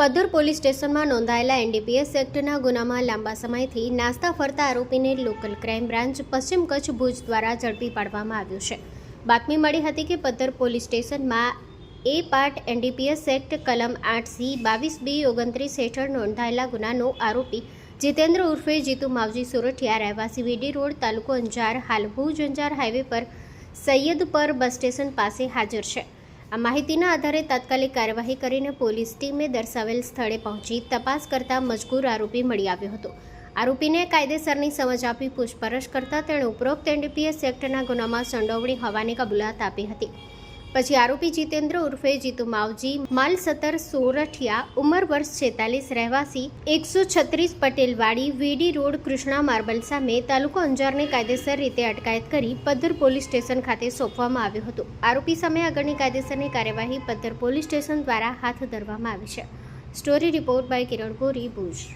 Paddhar police સ્ટેશનમાં નોંધાયેલા NDPS એક્ટના ગુનામાં લાંબા સમયથી નાસ્તા ફરતા આરોપીને લોકલ ક્રાઇમ બ્રાન્ચ પશ્ચિમ કચ્છ ભુજ દ્વારા ઝડપી પાડવામાં આવ્યો છે। બાતમી મળી હતી કે પદ્ધર પોલીસ સ્ટેશનમાં એ પાર્ટ એનડીપીએસ એક્ટ કલમ 8C 22B 29 હેઠળ નોંધાયેલા ગુનાનો આરોપી જીતેન્દ્ર ઉર્ફે જીતુ માવજી સોરઠિયા રહેવાસી વીડી રોડ તાલુકો અંજાર હાલ ભુજ અંજાર હાઈવે પર સૈયદપર બસ સ્ટેશન પાસે હાજર છે। આ માહિતીના આધારે તાત્કાલિક કાર્યવાહી કરીને પોલીસ ટીમે દર્શાવેલ સ્થળે પહોંચી તપાસ કરતા મજકૂર આરોપી મળી આવ્યો હતો। આરોપીને કાયદેસરની સમજ આપી પૂછપરછ કરતા તેણે ઉપરોક્ત એનડીપીએસ એક્ટના ગુનામાં સંડોવણી હોવાની કબૂલાત આપી હતી। પછી આરોપી જીતેન્દ્ર ઉર્ફે જીતુ માવજી માલસતર સોરઠિયા ઉંમર વર્ષ 46 રહેવાસી 136 પટેલવાડી વીડી રોડ કૃષ્ણા માર્બલ સામે તાલુકો અંજારને કાયદેસર રીતે અટકાયત કરી પદ્ધર પોલીસ સ્ટેશન ખાતે સોંપવામાં આવ્યો હતો। આરોપી સામે આગળની કાયદેસરની કાર્યવાહી પદ્ધર પોલીસ સ્ટેશન દ્વારા હાથ ધરવામાં આવી છે। Story report by Kiran Gori, Bhuj.